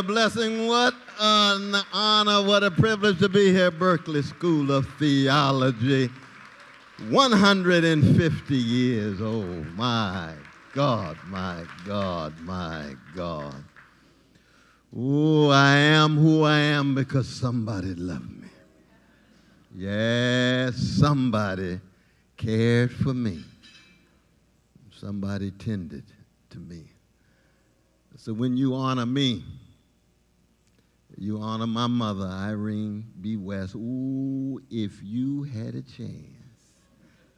a blessing. What an honor, what a privilege to be here at Berkeley School of Theology. 150 years, oh my God, my God, my God. Oh, I am who I am because somebody loved me. Yes, somebody cared for me. Somebody tended to me. So when you honor me, you honor my mother, Irene B. West. Ooh, if you had a chance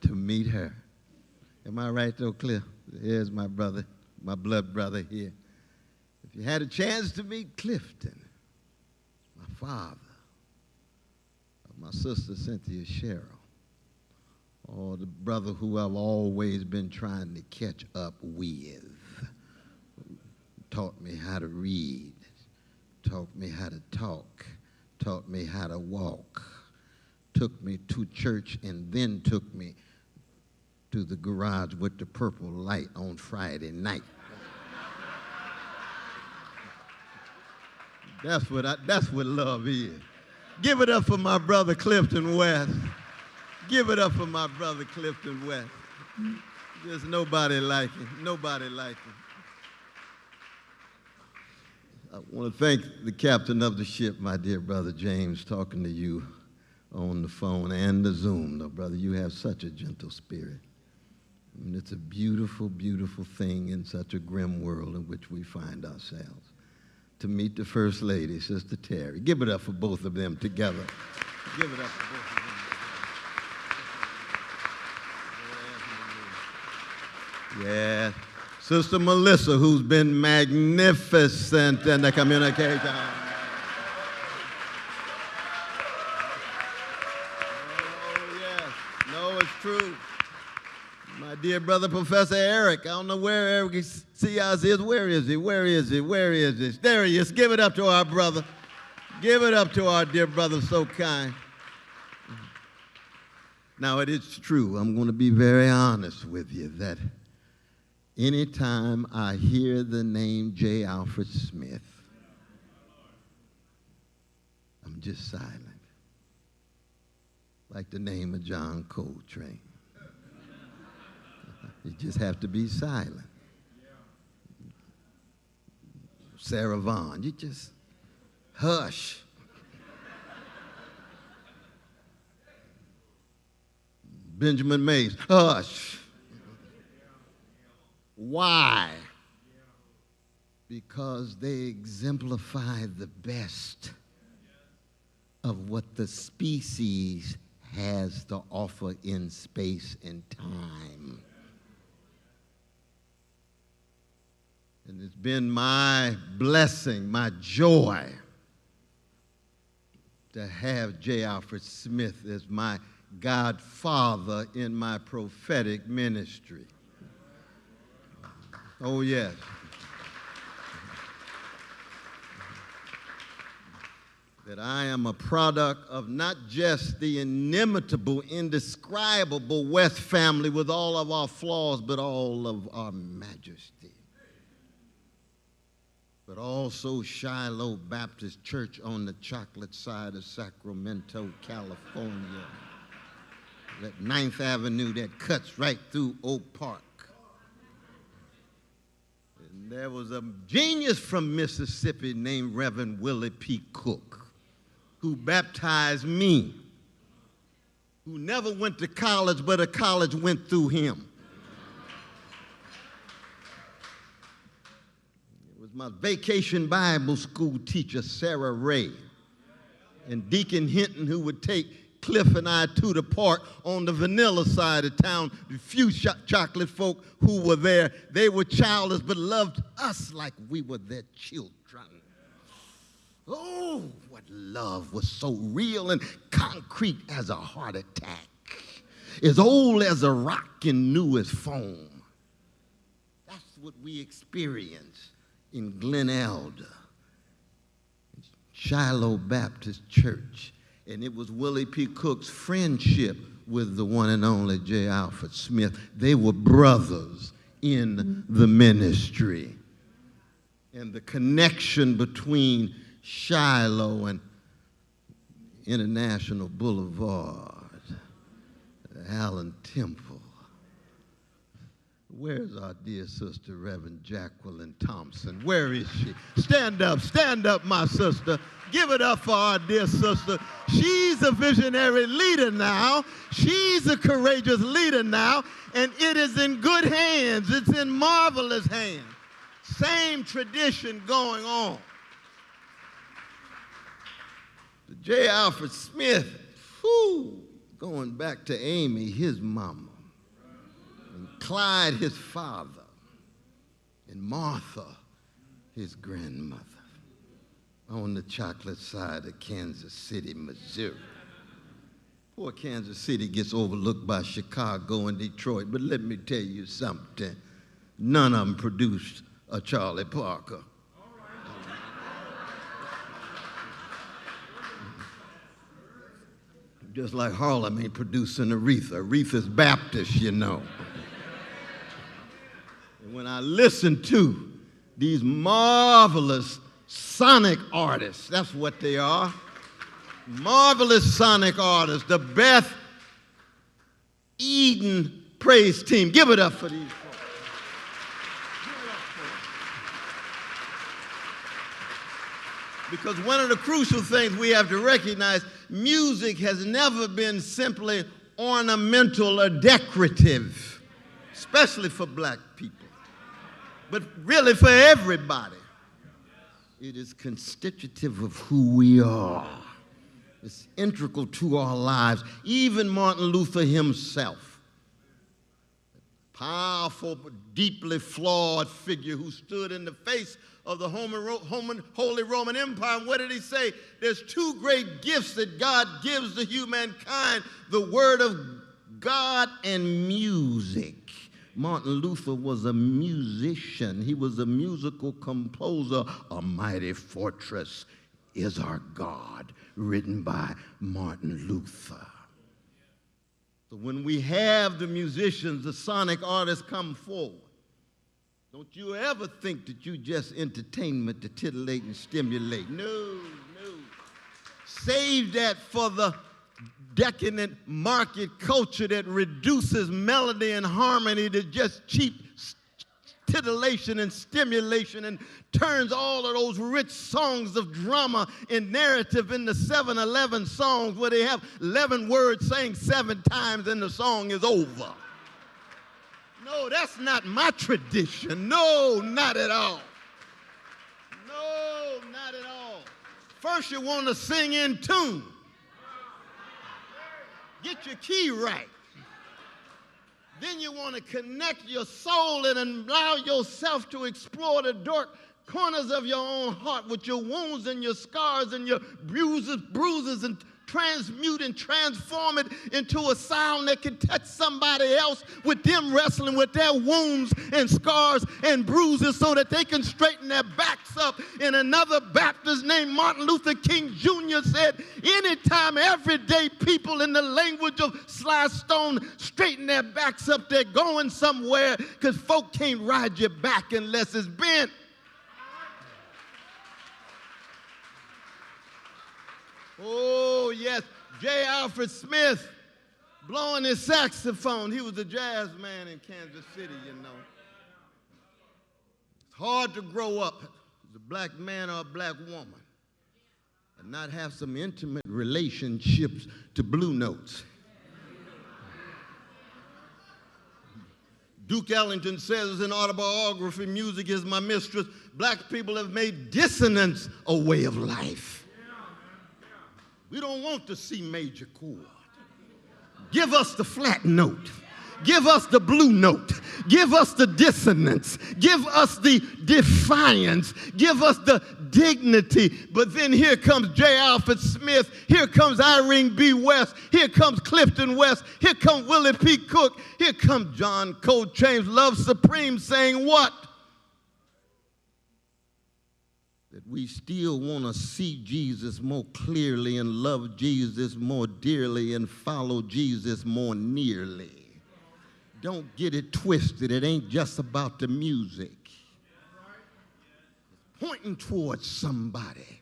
to meet her. Am I right, though, Cliff? Here's my brother, my blood brother here. If you had a chance to meet Clifton, my father, my sister Cynthia Sherrill, or the brother who I've always been trying to catch up with, taught me how to read, taught me how to talk, taught me how to walk, took me to church, and then took me to the garage with the purple light on Friday night. That's what love is. Give it up for my brother Clifton West. Give it up for my brother Clifton West. There's nobody like him, nobody like him. I want to thank the captain of the ship, my dear brother James, talking to you on the phone and the Zoom. No, brother, you have such a gentle spirit. I mean, it's a beautiful, beautiful thing in such a grim world in which we find ourselves. To meet the First Lady, Sister Terry. Give it up for both of them together. Give it up for both of them. Yeah. Sister Melissa, who's been magnificent in the communication. Oh, yes. No, it's true. My dear brother, Professor Eric. I don't know where Eric C.I.S. is. Where is he? Where is he? Where is he? There he is. Give it up to our brother. Give it up to our dear brother, so kind. Now, it is true. I'm going to be very honest with you that anytime I hear the name J. Alfred Smith, I'm just silent. Like the name of John Coltrane. You just have to be silent. Sarah Vaughan, you just hush. Benjamin Mays, hush. Why? Because they exemplify the best of what the species has to offer in space and time. And it's been my blessing, my joy, to have J. Alfred Smith as my godfather in my prophetic ministry. Oh, yes. That I am a product of not just the inimitable, indescribable West family with all of our flaws, but all of our majesty. But also Shiloh Baptist Church on the chocolate side of Sacramento, California. That 9th Avenue that cuts right through Oak Park. And there was a genius from Mississippi named Reverend Willie P. Cook, who baptized me, who never went to college, but a college went through him. My vacation Bible school teacher, Sarah Ray, and Deacon Hinton, who would take Cliff and I to the park on the vanilla side of town. The few chocolate folk who were there, they were childless but loved us like we were their children. Oh, what love was so real and concrete as a heart attack, as old as a rock and new as foam. That's what we experienced in Glen Elder, Shiloh Baptist Church. And it was Willie P. Cook's friendship with the one and only J. Alfred Smith. They were brothers in the ministry. and the connection between Shiloh and International Boulevard, Allen Temple. Where's our dear sister, Reverend Jacqueline Thompson? Where is she? Stand up, my sister. Give it up for our dear sister. She's a visionary leader now. She's a courageous leader now, and it is in good hands. It's in marvelous hands. Same tradition going on. The J. Alfred Smith, going back to Amy, his mama, and Clyde, his father, and Martha, his grandmother, on the chocolate side of Kansas City, Missouri. Poor Kansas City gets overlooked by Chicago and Detroit, but let me tell you something. None of them produced a Charlie Parker. Just like Harlem ain't producing Aretha. Aretha's Baptist, you know. And when I listen to these marvelous sonic artists, that's what they are. Marvelous sonic artists, the Beth Eden praise team. Give it up for these folks. Because one of the crucial things we have to recognize, music has never been simply ornamental or decorative, especially for black people, but really for everybody. It is constitutive of who we are. It's integral to our lives. Even Martin Luther himself, powerful but deeply flawed figure who stood in the face of the Holy Roman Empire. And what did he say? There's two great gifts that God gives to humankind, the Word of God and music. Martin Luther was a musician. He was a musical composer. A Mighty Fortress is Our God, written by Martin Luther. So when we have the musicians, the sonic artists come forward, don't you ever think that you just entertainment to titillate and stimulate. No. Save that for the decadent market culture that reduces melody and harmony to just cheap titillation and stimulation and turns all of those rich songs of drama and narrative into 7-11 songs where they have 11 words saying 7 times and the song is over. No, that's not my tradition. No, not at all. No, not at all. First you want to sing in tune. Get your key right. Then you want to connect your soul and allow yourself to explore the dark corners of your own heart with your wounds and your scars and your bruises and transmute and transform it into a sound that can touch somebody else with them wrestling with their wounds and scars and bruises so that they can straighten their backs up. And another Baptist named Martin Luther King Jr. said, anytime, every day, people in the language of Sly Stone straighten their backs up, they're going somewhere, because folk can't ride your back unless it's bent. Oh, yes, J. Alfred Smith blowing his saxophone. He was a jazz man in Kansas City, you know. It's hard to grow up as a black man or a black woman and not have some intimate relationships to Blue Notes. Duke Ellington says in autobiography, music is my mistress. Black people have made dissonance a way of life. We don't want the C major chord. Give us the flat note. Give us the blue note. Give us the dissonance. Give us the defiance. Give us the dignity. But then here comes J. Alfred Smith. Here comes Irene B. West. Here comes Clifton West. Here comes Willie P. Cook. Here comes John Coltrane's Love Supreme saying what? That we still want to see Jesus more clearly and love Jesus more dearly and follow Jesus more nearly. Don't get it twisted. It ain't just about the music. It's pointing towards somebody.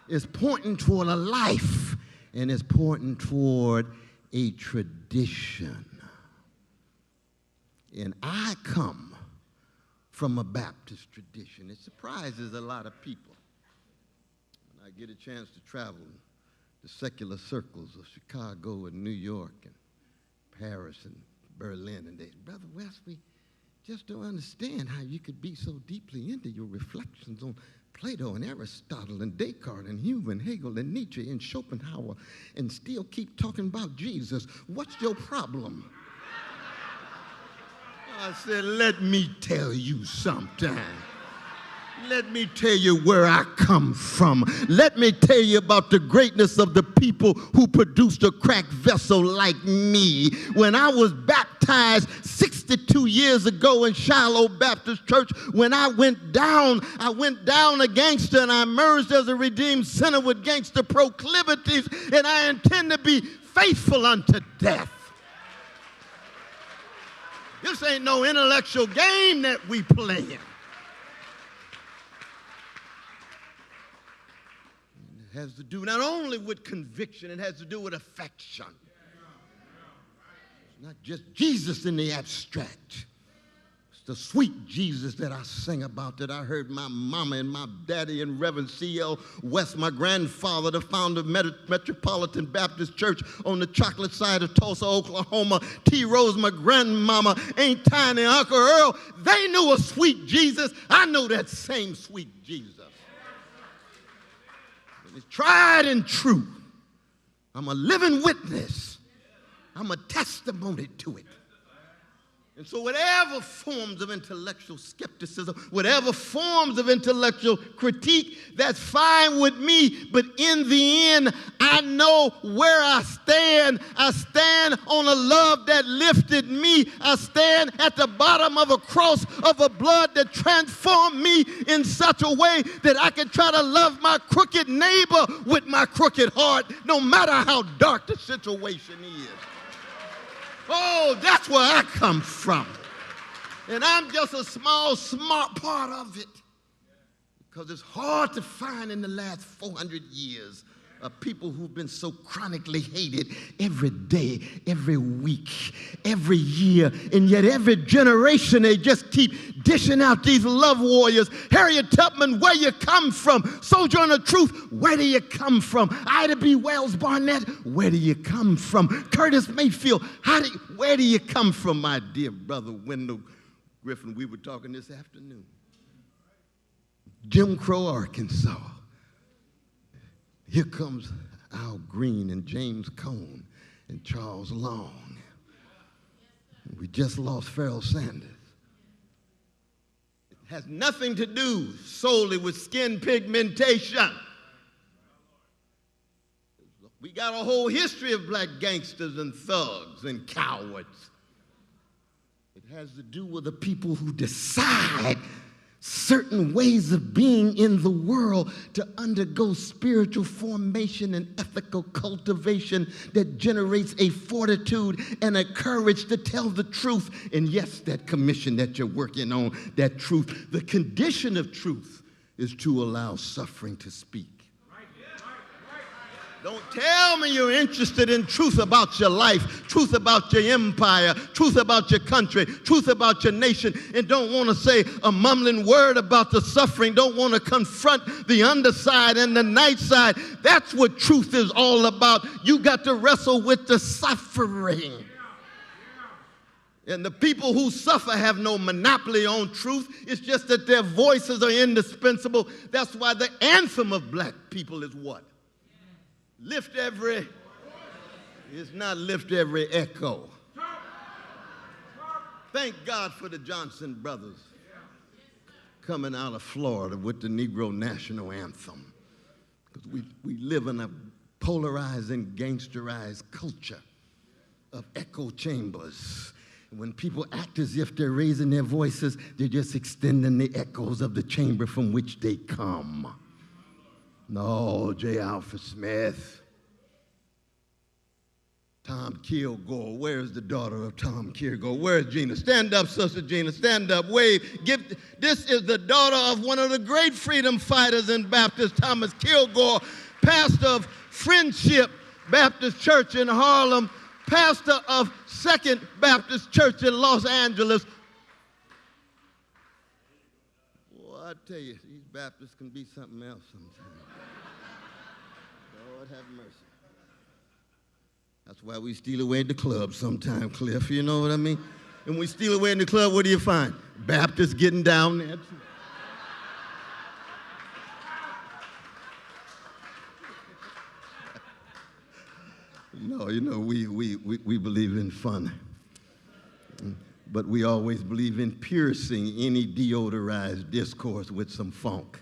It's pointing toward a life, and it's pointing toward a tradition. And I come from a Baptist tradition. It surprises a lot of people. When I get a chance to travel the secular circles of Chicago and New York and Paris and Berlin, and they say, Brother West, we just don't understand how you could be so deeply into your reflections on Plato and Aristotle and Descartes and Hume and Hegel and Nietzsche and Schopenhauer and still keep talking about Jesus. What's your problem? I said, let me tell you something. Let me tell you where I come from. Let me tell you about the greatness of the people who produced a cracked vessel like me. When I was baptized 62 years ago in Shiloh Baptist Church, when I went down a gangster, and I emerged as a redeemed sinner with gangster proclivities, and I intend to be faithful unto death. This ain't no intellectual game that we playing. It has to do not only with conviction, it has to do with affection. It's not just Jesus in the abstract. It's the sweet Jesus that I sing about, that I heard my mama and my daddy and Reverend C.L. West, my grandfather, the founder of Metropolitan Baptist Church on the chocolate side of Tulsa, Oklahoma, T. Rose, my grandmama, Aunt Tiny, Uncle Earl. They knew a sweet Jesus. I know that same sweet Jesus. It's tried and true. I'm a living witness. I'm a testimony to it. And so whatever forms of intellectual skepticism, whatever forms of intellectual critique, that's fine with me. But in the end, I know where I stand. I stand on a love that lifted me. I stand at the bottom of a cross of a blood that transformed me in such a way that I can try to love my crooked neighbor with my crooked heart, no matter how dark the situation is. Oh, that's where I come from. And I'm just a smart part of it. Because it's hard to find in the last 400 years of people who've been so chronically hated every day, every week, every year, and yet every generation they just keep dishing out these love warriors. Harriet Tubman, where you come from? Sojourner Truth, where do you come from? Ida B. Wells Barnett, where do you come from? Curtis Mayfield, where do you come from, my dear brother Wendell Griffin? We were talking this afternoon. Jim Crow, Arkansas. Here comes Al Green and James Cone and Charles Long. We just lost Pharoah Sanders. It has nothing to do solely with skin pigmentation. We got a whole history of black gangsters and thugs and cowards. It has to do with the people who decide certain ways of being in the world to undergo spiritual formation and ethical cultivation that generates a fortitude and a courage to tell the truth. And yes, that commission that you're working on, that truth, the condition of truth is to allow suffering to speak. Don't tell me you're interested in truth about your life, truth about your empire, truth about your country, truth about your nation, and don't want to say a mumbling word about the suffering, don't want to confront the underside and the night side. That's what truth is all about. You got to wrestle with the suffering. And the people who suffer have no monopoly on truth. It's just that their voices are indispensable. That's why the anthem of black people is what? Lift every, it's not lift every echo. Thank God for the Johnson brothers coming out of Florida with the Negro National Anthem. Because we live in a polarizing, gangsterized culture of echo chambers. When people act as if they're raising their voices, they're just extending the echoes of the chamber from which they come. No, J. Alfred Smith. Tom Kilgore. Where's the daughter of Tom Kilgore? Where's Gina? Stand up, Sister Gina. Stand up. Wave. This is the daughter of one of the great freedom fighters in Baptist, Thomas Kilgore, pastor of Friendship Baptist Church in Harlem, pastor of Second Baptist Church in Los Angeles. Well, I tell you, these Baptists can be something else sometimes. Lord have mercy. That's why we steal away in the club sometime, Cliff, you know what I mean? And we steal away in the club, what do you find? Baptists getting down there too. We believe in fun. But we always believe in piercing any deodorized discourse with some funk.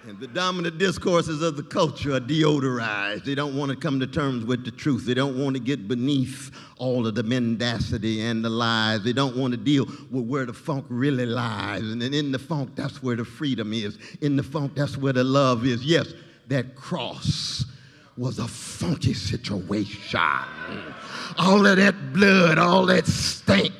And the dominant discourses of the culture are deodorized. They don't want to come to terms with the truth. They don't want to get beneath all of the mendacity and the lies. They don't want to deal with where the funk really lies. And then in the funk, that's where the freedom is. In the funk, that's where the love is. Yes, that cross was a funky situation. All of that blood, all that stink,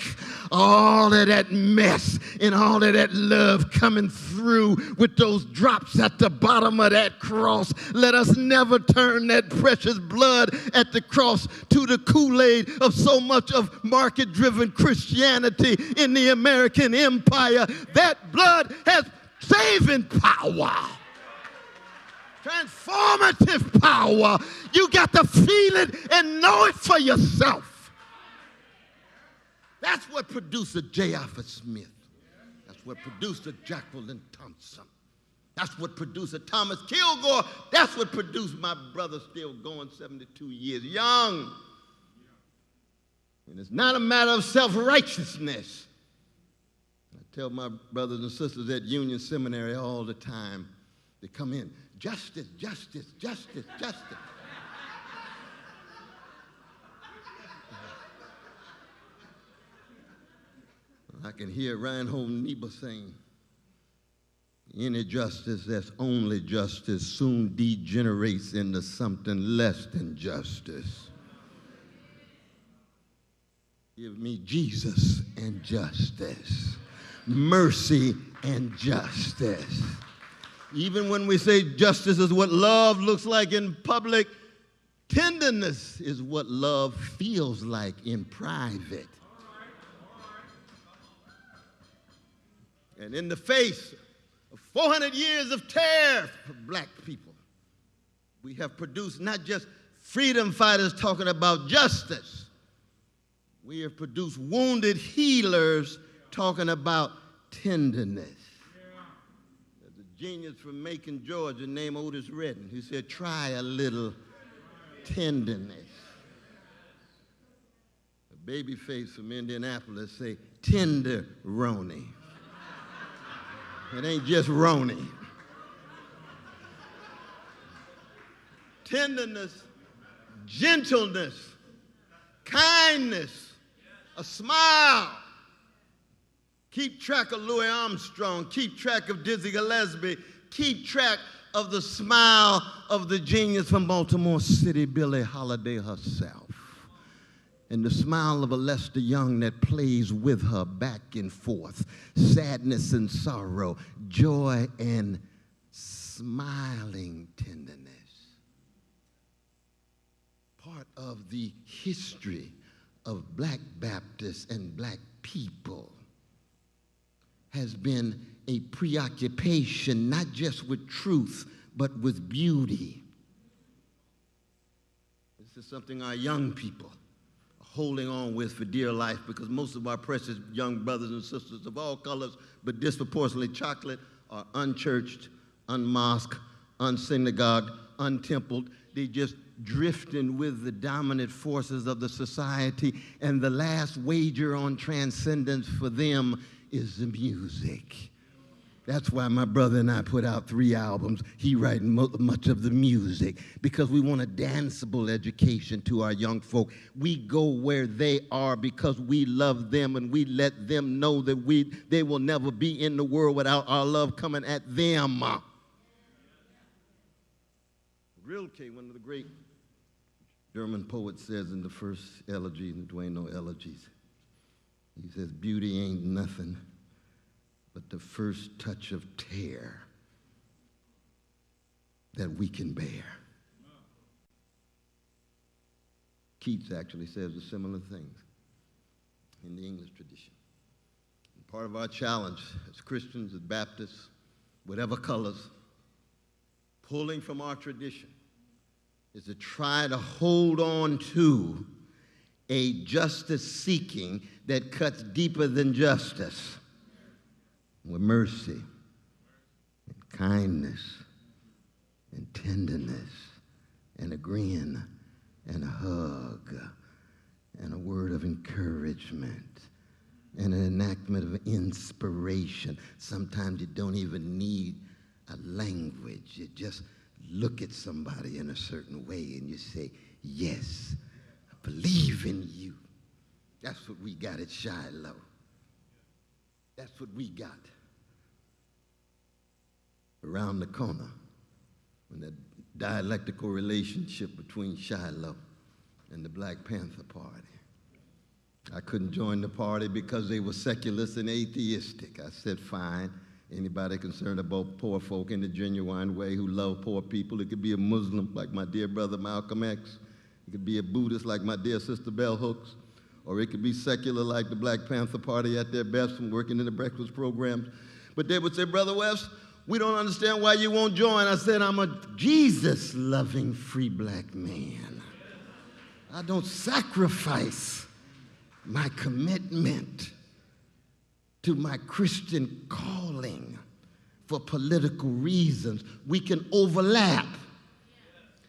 all of that mess, and all of that love coming through with those drops at the bottom of that cross. Let us never turn that precious blood at the cross to the Kool-Aid of so much of market-driven Christianity in the American empire. That blood has saving power. Transformative power. You got to feel it and know it for yourself. That's what produced a J. Alfred Smith. That's what produced a Jacqueline Thompson. That's what produced a Thomas Kilgore. That's what produced my brother still going 72 years young. And it's not a matter of self-righteousness. I tell my brothers and sisters at Union Seminary all the time, they come in, justice, justice, justice, justice. I can hear Reinhold Niebuhr saying, any justice that's only justice soon degenerates into something less than justice. Give me Jesus and justice, mercy and justice. Even when we say justice is what love looks like in public, tenderness is what love feels like in private. And in the face of 400 years of terror for black people, we have produced not just freedom fighters talking about justice. We have produced wounded healers talking about tenderness. There's a genius from Macon, Georgia, named Otis Redding, who said, try a little tenderness. A baby face from Indianapolis say, tenderoni. It ain't just Roni. Tenderness, gentleness, kindness, a smile. Keep track of Louis Armstrong. Keep track of Dizzy Gillespie. Keep track of the smile of the genius from Baltimore City, Billie Holiday herself. And the smile of a Lester Young that plays with her back and forth. Sadness and sorrow, joy and smiling tenderness. Part of the history of black Baptists and black people has been a preoccupation not just with truth, but with beauty. This is something our young people holding on with for dear life, because most of our precious young brothers and sisters of all colors, but disproportionately chocolate, are unchurched, unmosqued, unsynagogued, untempled. They just drifting with the dominant forces of the society, and the last wager on transcendence for them is the music. That's why my brother and I put out 3 albums. He writing much of the music, because we want a danceable education to our young folk. We go where they are because we love them, and we let them know that they will never be in the world without our love coming at them. Rilke, one of the great German poets, says in the first elegy, and there ain't no elegies, he says, beauty ain't nothing but the first touch of tear that we can bear. Keats actually says a similar thing in the English tradition. And part of our challenge as Christians, as Baptists, whatever colors, pulling from our tradition, is to try to hold on to a justice seeking that cuts deeper than justice, with mercy and kindness and tenderness and a grin and a hug and a word of encouragement and an enactment of inspiration. Sometimes you don't even need a language. You just look at somebody in a certain way and you say, yes, I believe in you. That's what we got at Shiloh. That's what we got around the corner when that dialectical relationship between Shiloh and the Black Panther Party. I couldn't join the party because they were secularists and atheistic. I said, fine. Anybody concerned about poor folk in the genuine way who love poor people? It could be a Muslim like my dear brother Malcolm X. It could be a Buddhist like my dear sister Bell Hooks. Or it could be secular like the Black Panther Party at their best from working in the breakfast programs. But they would say, Brother West, we don't understand why you won't join. I said, I'm a Jesus-loving free black man. I don't sacrifice my commitment to my Christian calling for political reasons. We can overlap.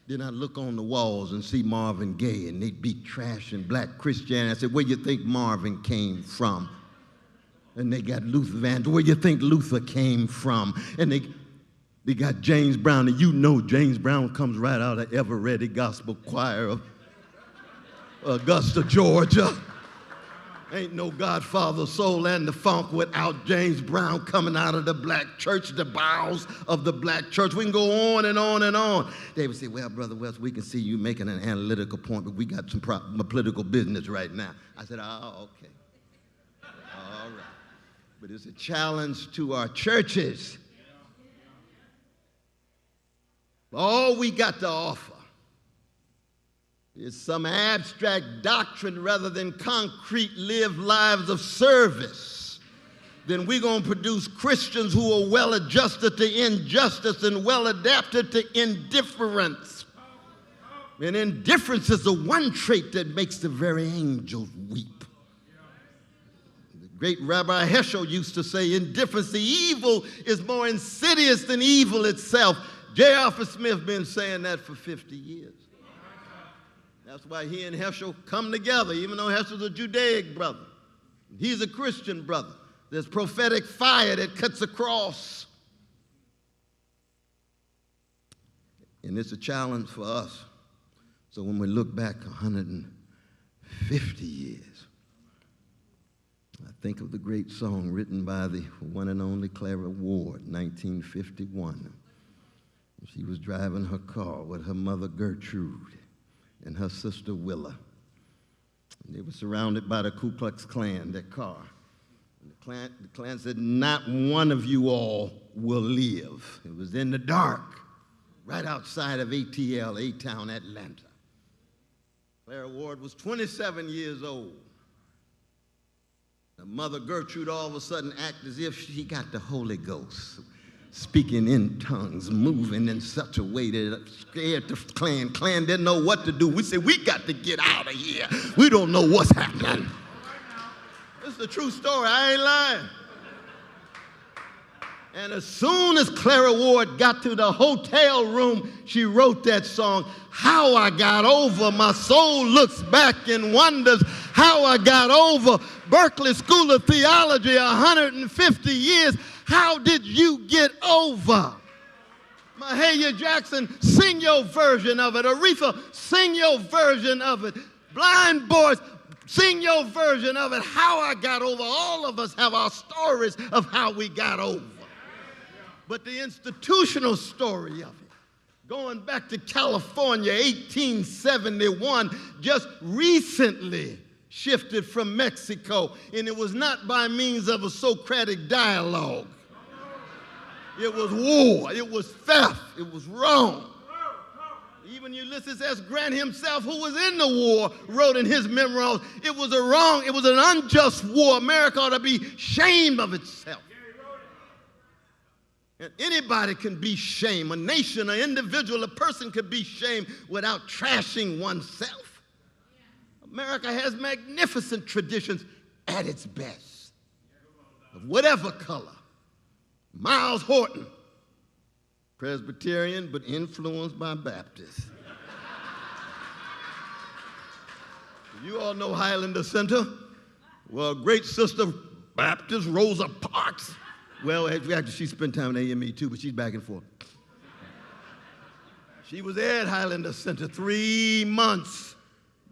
Then I look on the walls and see Marvin Gaye, and they beat trash and black Christianity. I said, where you think Marvin came from? And they got Luther Vandross. Where you think Luther came from? And they got James Brown, and you know James Brown comes right out of Eveready Gospel Choir of Augusta, Georgia. Ain't no Godfather, soul, and the funk without James Brown coming out of the black church, the bowels of the black church. We can go on and on and on. They would say, well, Brother West, we can see you making an analytical point, but we got some political business right now. I said, oh, okay. All right. But it's a challenge to our churches. All we got to offer is some abstract doctrine rather than concrete lived lives of service. Then we're going to produce Christians who are well adjusted to injustice and well adapted to indifference. And indifference is the one trait that makes the very angels weep. The great Rabbi Heschel used to say, indifference, the evil is more insidious than evil itself. J. Alfred Smith been saying that for 50 years. That's why he and Heschel come together, even though Heschel's a Judaic brother. He's a Christian brother. There's prophetic fire that cuts across. And it's a challenge for us. So when we look back 150 years, I think of the great song written by the one and only Clara Ward, 1951. She was driving her car with her mother Gertrude and her sister Willa. And they were surrounded by the Ku Klux Klan, their car. And the Klan said, not one of you all will live. It was in the dark, right outside of ATL, A-Town, Atlanta. Clara Ward was 27 years old. Her mother Gertrude all of a sudden acted as if she got the Holy Ghost, speaking in tongues, moving in such a way that it scared the Klan. Klan didn't know what to do. We said, we got to get out of here. We don't know what's happening. This is the true story. I ain't lying. And as soon as Clara Ward got to the hotel room, she wrote that song, How I Got Over. My soul looks back and wonders how I got over. Berkeley School of Theology, 150 years. How did you get over? Mahalia Jackson, sing your version of it. Aretha, sing your version of it. Blind Boys, sing your version of it. How I got over. All of us have our stories of how we got over. But the institutional story of it Going back to California, 1871, just recently shifted from Mexico, and it was not by means of a Socratic dialogue. It was war, it was theft, it was wrong. Even Ulysses S. Grant himself, who was in the war, wrote in his memoirs, it was a wrong, it was an unjust war. America ought to be ashamed of itself. And anybody can be shamed. A nation, an individual, a person could be shamed without trashing oneself. America has magnificent traditions at its best, of whatever color. Miles Horton, Presbyterian, but influenced by Baptists. You all know Highlander Center. Well, great sister Baptist, Rosa Parks. Well, actually, she spent time in AME too, but she's back and forth. She was at Highlander Center 3 months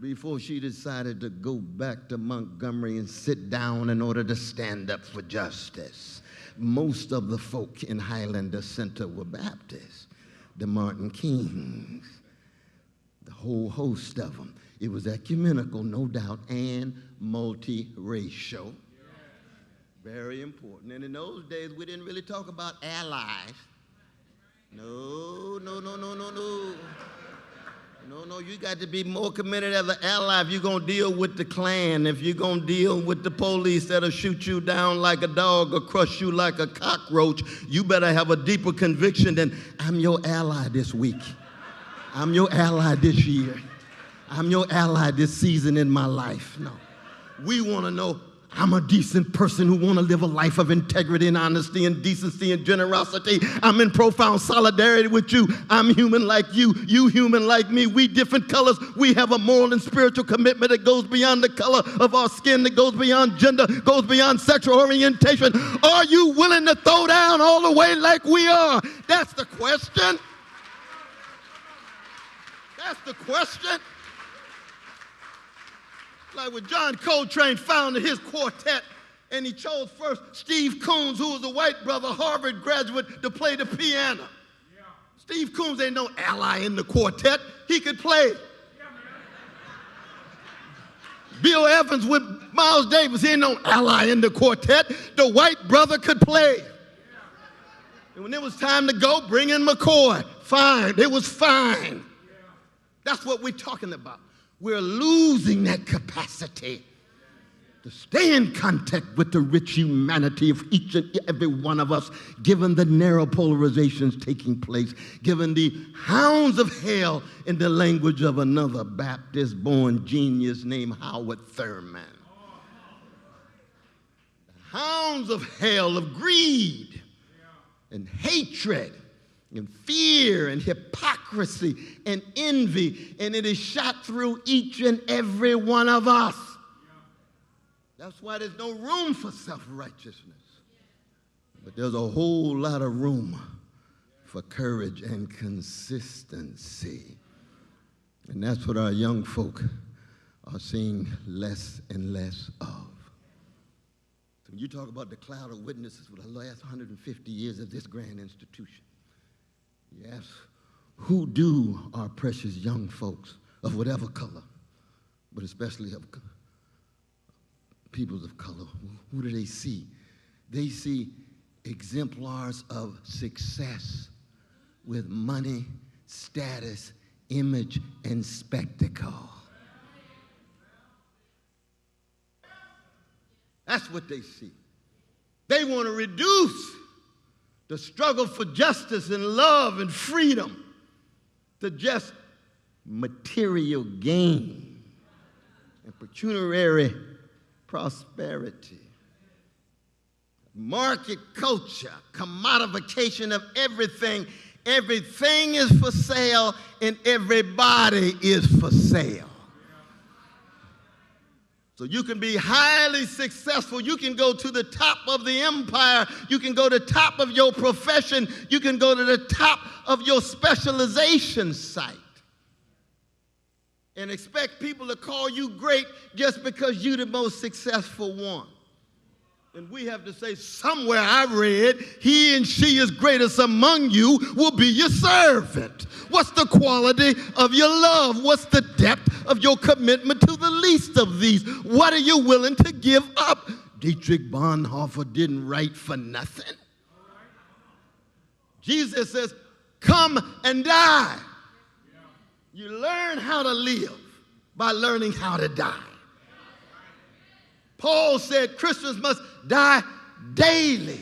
before she decided to go back to Montgomery and sit down in order to stand up for justice. Most of the folk in Highlander Center were Baptists, the Martin Kings, the whole host of them. It was ecumenical, no doubt, and multiracial. Very important. And in those days, we didn't really talk about allies. No. No, you got to be more committed as an ally if you're going to deal with the Klan, if you're going to deal with the police that'll shoot you down like a dog or crush you like a cockroach. You better have a deeper conviction than, I'm your ally this week. I'm your ally this year. I'm your ally this season in my life. No. We want to know, I'm a decent person who want to live a life of integrity and honesty and decency and generosity. I'm in profound solidarity with you. I'm human like you. You human like me. We different colors. We have a moral and spiritual commitment that goes beyond the color of our skin, that goes beyond gender, goes beyond sexual orientation. Are you willing to throw down all the way like we are? That's the question. That's the question. Like when John Coltrane founded his quartet, and he chose first Steve Coons, who was a white brother, Harvard graduate, to play the piano. Yeah. Steve Coons ain't no ally in the quartet. He could play. Yeah, Bill Evans with Miles Davis, he ain't no ally in the quartet. The white brother could play. Yeah. And when it was time to go, bring in McCoy. Fine. It was fine. Yeah. That's what we're talking about. We're losing that capacity to stay in contact with the rich humanity of each and every one of us, given the narrow polarizations taking place, given the hounds of hell, in the language of another Baptist-born genius named Howard Thurman. The hounds of hell of greed and hatred and fear and hypocrisy and envy, and it is shot through each and every one of us. That's why there's no room for self-righteousness. But there's a whole lot of room for courage and consistency. And that's what our young folk are seeing less and less of. So when you talk about the cloud of witnesses for the last 150 years of this grand institution, you ask, who do our precious young folks of whatever color, but especially of peoples of color, who do they see? They see exemplars of success with money, status, image, and spectacle. That's what they see. They want to reduce the struggle for justice and love and freedom to just material gain and pecuniary prosperity. Market culture, commodification of everything. Everything is for sale and everybody is for sale. So you can be highly successful. You can go to the top of the empire. You can go to the top of your profession. You can go to the top of your specialization site and expect people to call you great just because you're the most successful one. And we have to say, somewhere I read, he and she is greatest among you will be your servant. What's the quality of your love? What's the depth of your commitment to the least of these? What are you willing to give up? Dietrich Bonhoeffer didn't write for nothing. Jesus says, come and die. You learn how to live by learning how to die. Paul said Christians must die daily.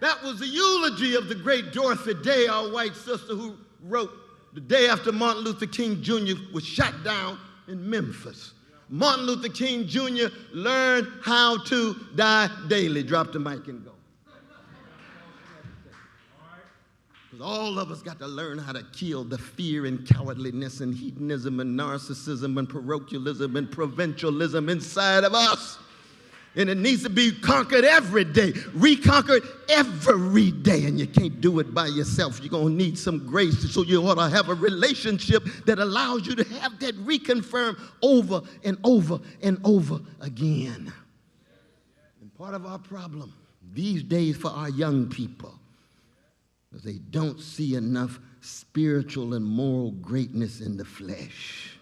That was the eulogy of the great Dorothy Day, our white sister, who wrote the day after Martin Luther King Jr. was shot down in Memphis. Martin Luther King Jr. learned how to die daily. Drop the mic and go. Because all of us got to learn how to kill the fear and cowardliness and hedonism and narcissism and parochialism and provincialism inside of us. And it needs to be conquered every day, reconquered every day. And you can't do it by yourself. You're going to need some grace. So you ought to have a relationship that allows you to have that reconfirmed over and over and over again. And part of our problem these days for our young people is they don't see enough spiritual and moral greatness in the flesh.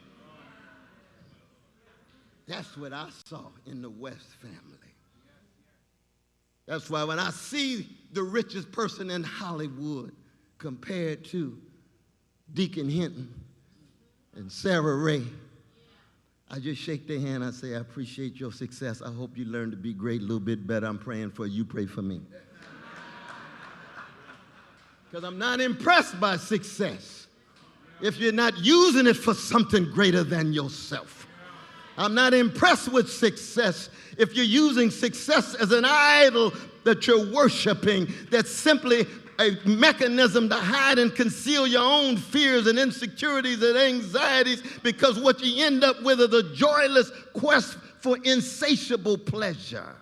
That's what I saw in the West family. That's why when I see the richest person in Hollywood compared to Deacon Hinton and Sarah Ray, I just shake their hand. I say, I appreciate your success. I hope you learn to be great a little bit better. I'm praying for you. Pray for me. Because I'm not impressed by success if you're not using it for something greater than yourself. I'm not impressed with success if you're using success as an idol that you're worshiping, that's simply a mechanism to hide and conceal your own fears and insecurities and anxieties, because what you end up with is a joyless quest for insatiable pleasure.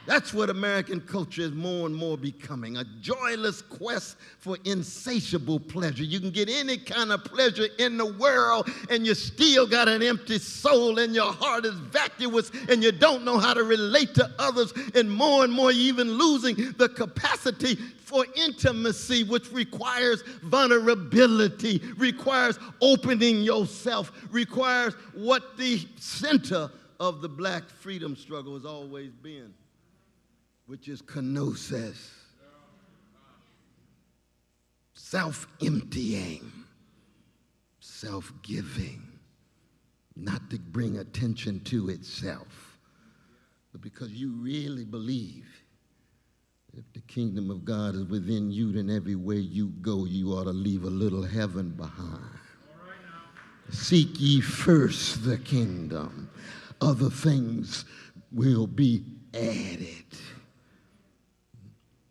That's what American culture is more and more becoming, a joyless quest for insatiable pleasure. You can get any kind of pleasure in the world, and you still got an empty soul, and your heart is vacuous, and you don't know how to relate to others, and more you're even losing the capacity for intimacy, which requires vulnerability, requires opening yourself, requires what the center of the black freedom struggle has always been, which is kenosis, self-emptying, self-giving, not to bring attention to itself, but because you really believe if the kingdom of God is within you, then everywhere you go, you ought to leave a little heaven behind. Seek ye first the kingdom. Other things will be added.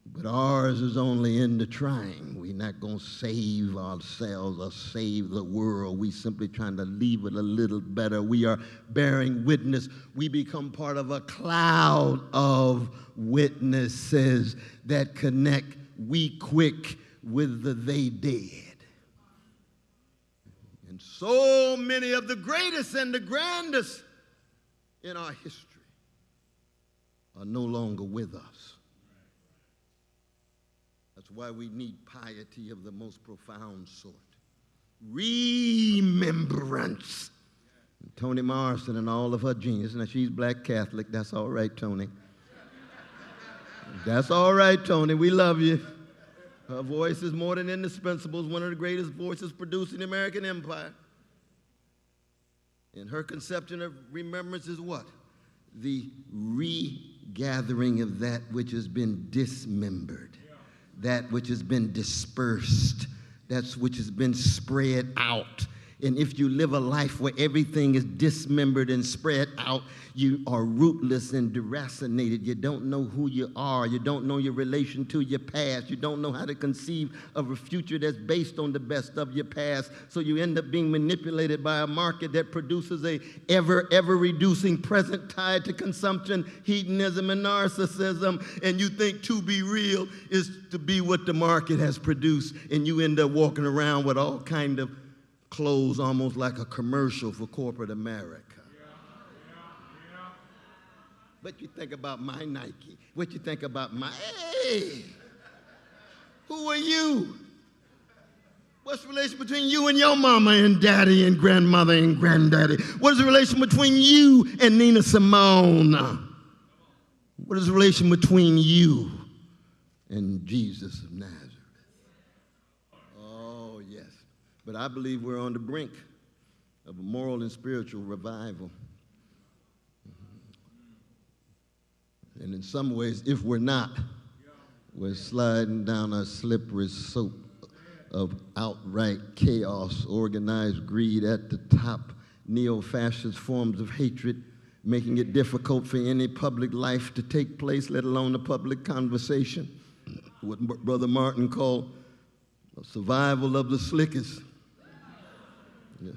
But ours is only in the trying. We're not going to save ourselves or save the world. We're simply trying to leave it a little better. We are bearing witness. We become part of a cloud of witnesses that connect we quick with the they dead. And so many of the greatest and the grandest in our history are no longer with us. That's why we need piety of the most profound sort. Remembrance. And Toni Morrison and all of her genius. Now, she's black Catholic. That's all right, Toni. That's all right, Toni. We love you. Her voice is more than indispensable. It's one of the greatest voices produced in the American empire. And her conception of remembrance is what? The regathering of that which has been dismembered. That which has been dispersed, that which has been spread out. And if you live a life where everything is dismembered and spread out, you are rootless and deracinated. You don't know who you are. You don't know your relation to your past. You don't know how to conceive of a future that's based on the best of your past. So you end up being manipulated by a market that produces a ever reducing present tied to consumption, hedonism, and narcissism. And you think to be real is to be what the market has produced. And you end up walking around with all kind of clothes almost like a commercial for corporate America. What you think about my Nike? What you think about my, hey, who are you? What's the relation between you and your mama and daddy and grandmother and granddaddy? What is the relation between you and Nina Simone? What is the relation between you and Jesus of Nazareth? Oh, yes. But I believe we're on the brink of a moral and spiritual revival. And in some ways, if we're not, we're sliding down a slippery slope of outright chaos, organized greed at the top, neo-fascist forms of hatred, making it difficult for any public life to take place, let alone a public conversation. What Brother Martin called a survival of the slickest. Yeah.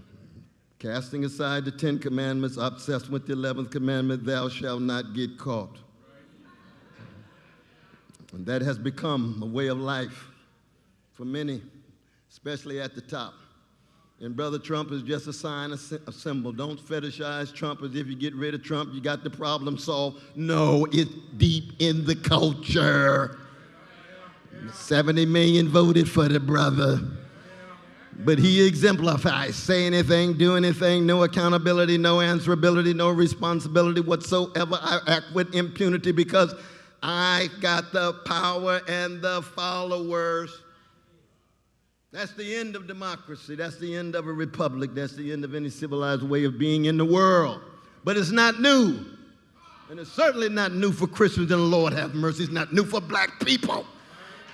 Casting aside the 10 commandments, obsessed with the 11th commandment, thou shalt not get caught. And that has become a way of life for many, especially at the top. And Brother Trump is just a sign, a symbol. Don't fetishize Trump as if you get rid of Trump, you got the problem solved. No, it's deep in the culture. 70 million voted for the brother. But he exemplifies, say anything, do anything, no accountability, no answerability, no responsibility whatsoever. I act with impunity because I got the power and the followers. That's the end of democracy. That's the end of a republic. That's the end of any civilized way of being in the world. But it's not new. And it's certainly not new for Christians, and the Lord have mercy. It's not new for black people.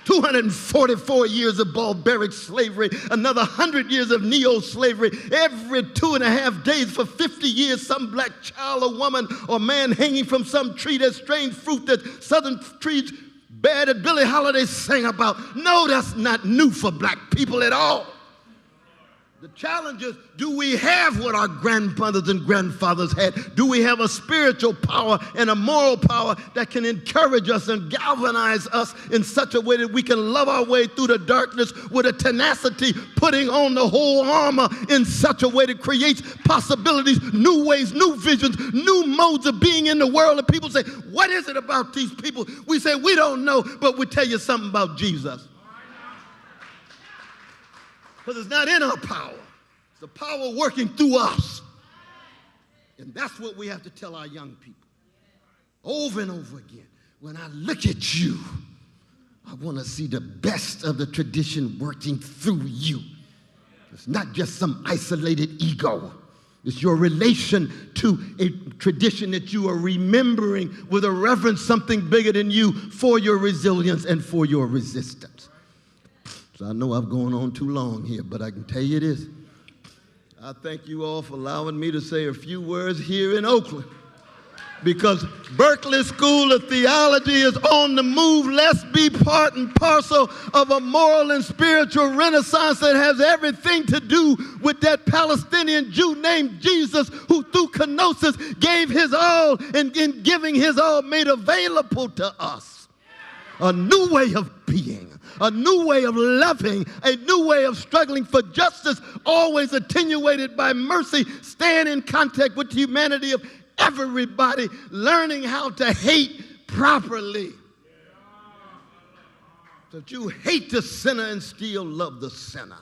244 years of barbaric slavery, another 100 years of neo-slavery. Every 2.5 days for 50 years, some black child or woman or man hanging from some tree, that strange fruit that southern trees bear that Billie Holiday sang about. No, that's not new for black people at all. The challenge is, do we have what our grandmothers and grandfathers had? Do we have a spiritual power and a moral power that can encourage us and galvanize us in such a way that we can love our way through the darkness with a tenacity, putting on the whole armor in such a way that creates possibilities, new ways, new visions, new modes of being in the world? And people say, what is it about these people? We say, we don't know, but we tell you something about Jesus. Because it's not in our power. It's the power working through us. And that's what we have to tell our young people over and over again. When I look at you, I want to see the best of the tradition working through you. It's not just some isolated ego. It's your relation to a tradition that you are remembering with a reverence, something bigger than you, for your resilience and for your resistance. So I know I've gone on too long here, but I can tell you this. I thank you all for allowing me to say a few words here in Oakland, because Berkeley School of Theology is on the move. Let's be part and parcel of a moral and spiritual renaissance that has everything to do with that Palestinian Jew named Jesus, who through kenosis gave his all, and in giving his all made available to us a new way of being, a new way of loving, a new way of struggling for justice, always attenuated by mercy, staying in contact with the humanity of everybody, learning how to hate properly. So that you hate the sinner and still love the sinner.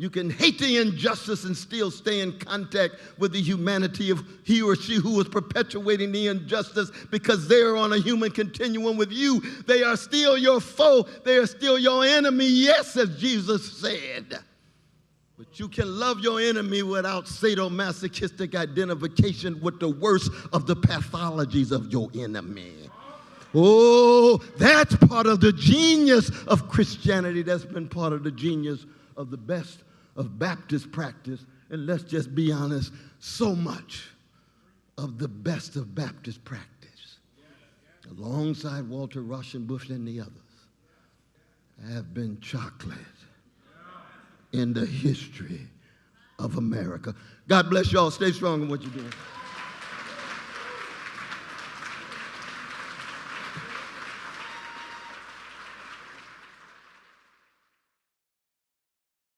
You can hate the injustice and still stay in contact with the humanity of he or she who is perpetuating the injustice, because they're on a human continuum with you. They are still your foe. They are still your enemy, yes, as Jesus said. But you can love your enemy without sadomasochistic identification with the worst of the pathologies of your enemy. Oh, that's part of the genius of Christianity. That's been part of the genius of the best of Baptist practice, and let's just be honest, so much of the best of Baptist practice, alongside Walter Rauschenbusch and the others, have been chocolate in the history of America. God bless y'all. Stay strong in what you're doing.